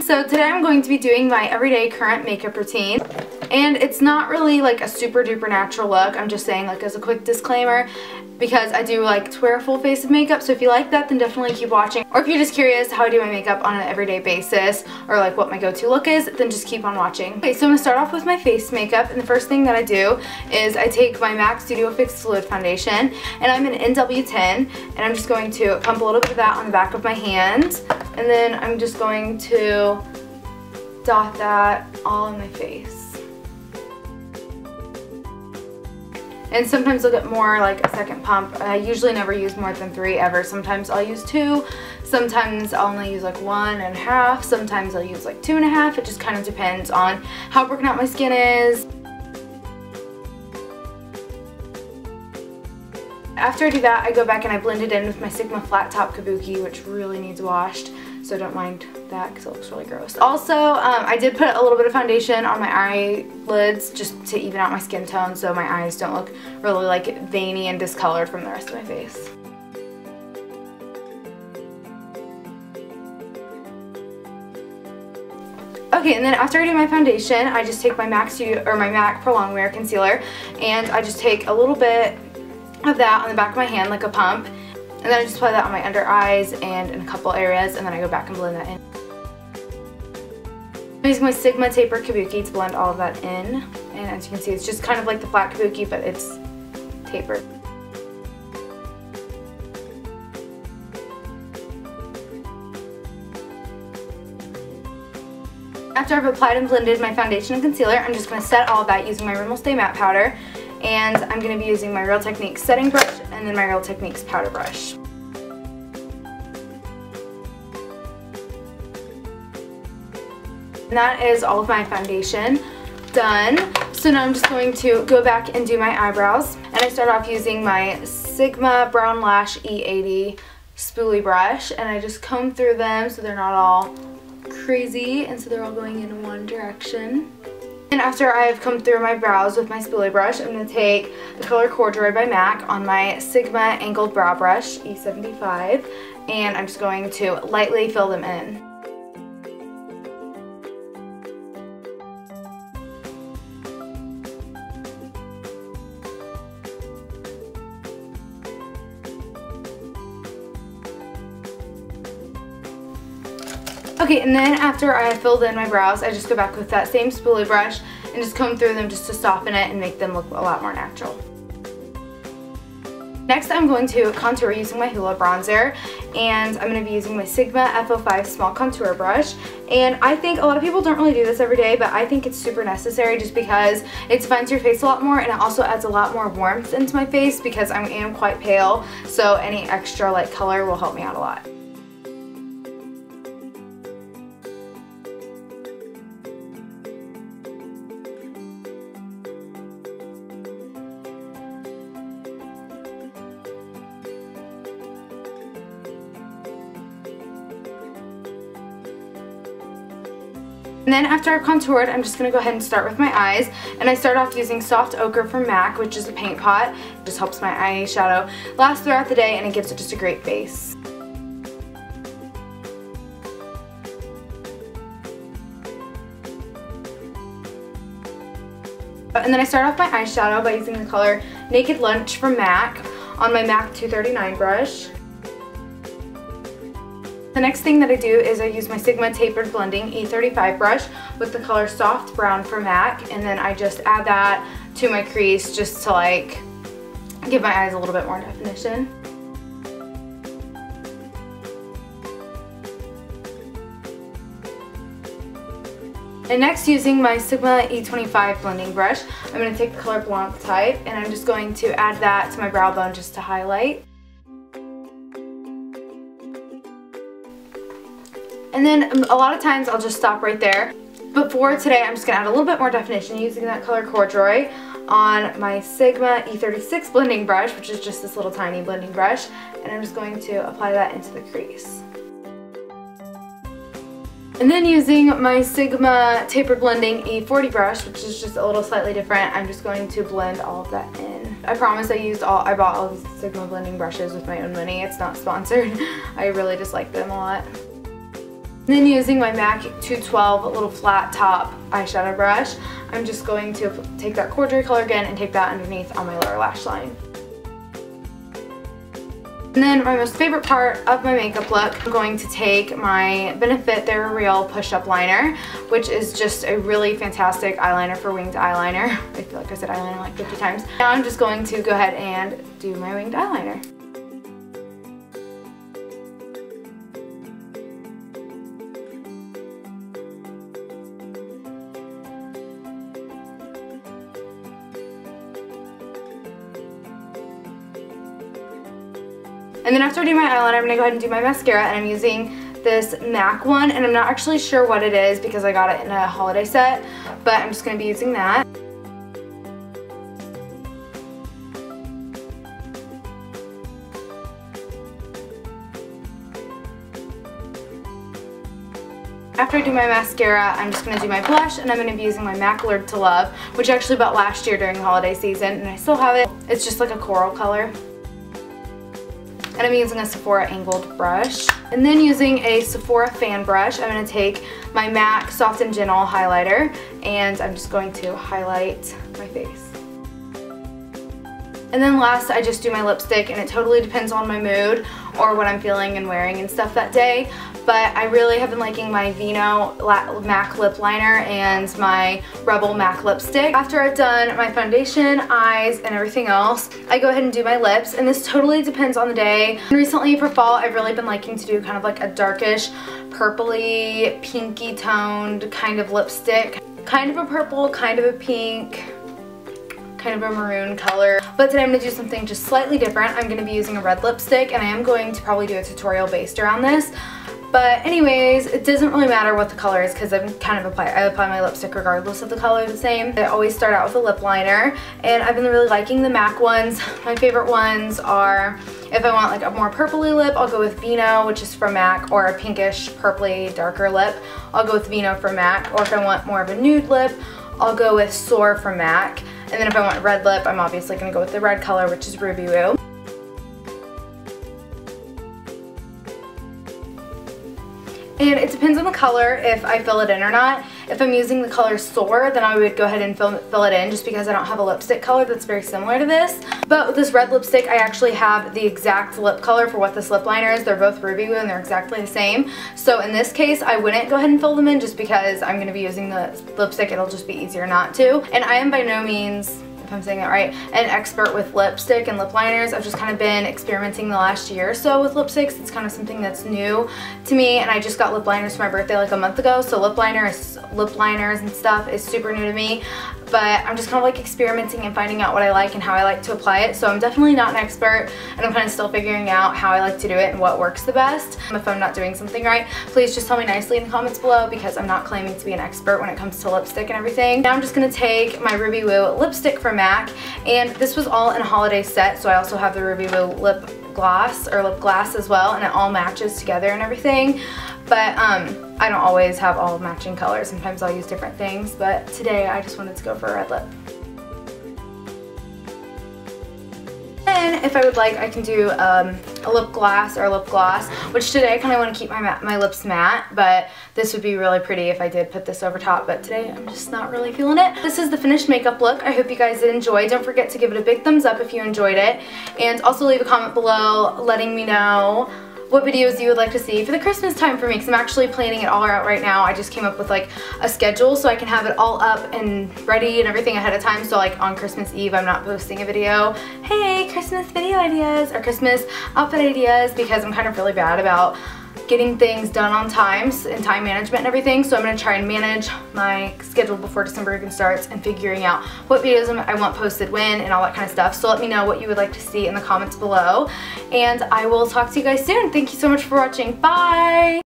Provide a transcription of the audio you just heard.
everyone, so today I'm going to be doing my everyday current makeup routine, and it's not really like a super duper natural look. I'm just saying, like, as a quick disclaimer, because I do like to wear a full face of makeup, so if you like that, then definitely keep watching. Or if you're just curious how I do my makeup on an everyday basis, or like what my go-to look is, then just keep on watching. Okay, so I'm gonna start off with my face makeup, and the first thing that I do is I take my MAC Studio Fix Fluid Foundation, and I'm in NW10, and I'm just going to pump a little bit of that on the back of my hand, and then I'm just going to dot that all in my face. And sometimes I'll get more, like a second pump. I usually never use more than 3 ever. Sometimes I'll use 2, sometimes I'll only use like 1.5, sometimes I'll use like 2.5. It just kind of depends on how broken out my skin is. After I do that, I go back and I blend it in with my Sigma Flat Top Kabuki, which really needs washed, so don't mind that because it looks really gross. Also, I did put a little bit of foundation on my eyelids just to even out my skin tone so my eyes don't look really like veiny and discolored from the rest of my face. Okay, and then after I do my foundation, I just take my MAC Pro Longwear Concealer, and I just take a little bit of that on the back of my hand like a pump, and then I just apply that on my under eyes and in a couple areas, and then I go back and blend that in. I'm using my Sigma Taper Kabuki to blend all of that in, and as you can see, it's just kind of like the flat Kabuki, but it's tapered. After I've applied and blended my foundation and concealer, I'm just going to set all of that using my Rimmel Stay Matte Powder, and I'm going to be using my Real Techniques setting brush and then my Real Techniques powder brush. And that is all of my foundation done. So now I'm just going to go back and do my eyebrows. And I start off using my Sigma Brown Lash E80 spoolie brush, and I just comb through them so they're not all crazy and so they're all going in one direction. And after I've combed through my brows with my spoolie brush, I'm going to take the color Corduroy by MAC on my Sigma Angled Brow Brush E75, and I'm just going to lightly fill them in. Okay, and then after I have filled in my brows, I just go back with that same spoolie brush and just comb through them just to soften it and make them look a lot more natural. Next, I'm going to contour using my Hoola bronzer, and I'm going to be using my Sigma F05 small contour brush. And I think a lot of people don't really do this every day, but I think it's super necessary just because it defines your face a lot more, and it also adds a lot more warmth into my face because I am quite pale, so any extra light color will help me out a lot. And then after I've contoured, I'm just going to go ahead and start with my eyes. And I start off using Soft Ochre from MAC, which is a paint pot. It just helps my eyeshadow last throughout the day, and it gives it just a great base. And then I start off my eyeshadow by using the color Naked Lunch from MAC on my MAC 239 brush. The next thing that I do is I use my Sigma Tapered Blending E35 brush with the color Soft Brown from MAC, and then I just add that to my crease just to like give my eyes a little bit more definition. And next, using my Sigma E25 blending brush, I'm going to take the color Blanc Type, and I'm just going to add that to my brow bone just to highlight. And then a lot of times I'll just stop right there. But for today, I'm just going to add a little bit more definition using that color Corduroy on my Sigma E36 blending brush, which is just this little tiny blending brush. And I'm just going to apply that into the crease. And then using my Sigma Tapered Blending E40 brush, which is just a little slightly different, I'm just going to blend all of that in. I promise I bought all these Sigma blending brushes with my own money. It's not sponsored. I really just like them a lot. Then using my MAC 212 little flat top eyeshadow brush, I'm just going to take that corduroy color again and take that underneath on my lower lash line. And then my most favorite part of my makeup look, I'm going to take my Benefit They're Real push-up liner, which is just a really fantastic eyeliner for winged eyeliner. I feel like I said eyeliner like 50 times. Now I'm just going to go ahead and do my winged eyeliner. And then after I do my eyeliner, I'm going to go ahead and do my mascara, and I'm using this MAC one, and I'm not actually sure what it is because I got it in a holiday set, but I'm just going to be using that. After I do my mascara, I'm just going to do my blush, and I'm going to be using my MAC Learn to Love, which I actually bought last year during the holiday season, and I still have it. It's just like a coral color. And I'm using a Sephora angled brush. And then using a Sephora fan brush, I'm going to take my MAC Soft and Gentle highlighter, and I'm just going to highlight my face. And then last, I just do my lipstick, and it totally depends on my mood or what I'm feeling and wearing and stuff that day. But I really have been liking my Vino MAC lip liner and my Rebel MAC lipstick. After I've done my foundation, eyes, and everything else, I go ahead and do my lips, and this totally depends on the day. And recently for fall, I've really been liking to do kind of like a darkish, purpley, pinky toned kind of lipstick. Kind of a purple, kind of a pink, kind of a maroon color. But today I'm going to do something just slightly different. I'm going to be using a red lipstick, and I am going to probably do a tutorial based around this. But anyways, it doesn't really matter what the color is because I apply my lipstick regardless of the color the same. I always start out with a lip liner, and I've been really liking the MAC ones. My favorite ones are, if I want like a more purpley lip, I'll go with Vino, which is from MAC, or a pinkish, purpley, darker lip, I'll go with Vino from MAC. Or if I want more of a nude lip, I'll go with Soar from MAC. And then if I want a red lip, I'm obviously going to go with the red color, which is Ruby Woo. And it depends on the color if I fill it in or not. If I'm using the color Soar, then I would go ahead and fill it in just because I don't have a lipstick color that's very similar to this. But with this red lipstick, I actually have the exact lip color for what this lip liner is. They're both Ruby Woo and they're exactly the same. So in this case, I wouldn't go ahead and fill them in just because I'm going to be using the lipstick. It'll just be easier not to. And I am by no means, if I'm saying that right, an expert with lipstick and lip liners. I've just kind of been experimenting the last year or so with lipsticks. It's kind of something that's new to me, and I just got lip liners for my birthday like a month ago, so lip liners and stuff is super new to me. But I'm just kind of like experimenting and finding out what I like and how I like to apply it. So I'm definitely not an expert, and I'm kind of still figuring out how I like to do it and what works the best. If I'm not doing something right, please just tell me nicely in the comments below because I'm not claiming to be an expert when it comes to lipstick and everything. Now I'm just going to take my Ruby Woo lipstick from MAC, and this was all in a holiday set, so I also have the Ruby Woo lip gloss as well, and it all matches together and everything. But I don't always have all matching colors. Sometimes I'll use different things, but today I just wanted to go for a red lip. Then, if I would like, I can do a lip gloss or a lip gloss, which today I kind of want to keep my lips matte, but this would be really pretty if I did put this over top, but today I'm just not really feeling it. This is the finished makeup look. I hope you guys did enjoy. Don't forget to give it a big thumbs up if you enjoyed it, and also leave a comment below letting me know what videos you would like to see for the Christmas time for me, because I'm actually planning it all out right now. I just came up with like a schedule so I can have it all up and ready and everything ahead of time, so like on Christmas Eve I'm not posting a video, hey, Christmas video ideas or Christmas outfit ideas, because I'm kind of really bad about getting things done on time and time management and everything. So I'm going to try and manage my schedule before December even starts and figuring out what videos I want posted when and all that kind of stuff. So let me know what you would like to see in the comments below, and I will talk to you guys soon. Thank you so much for watching. Bye!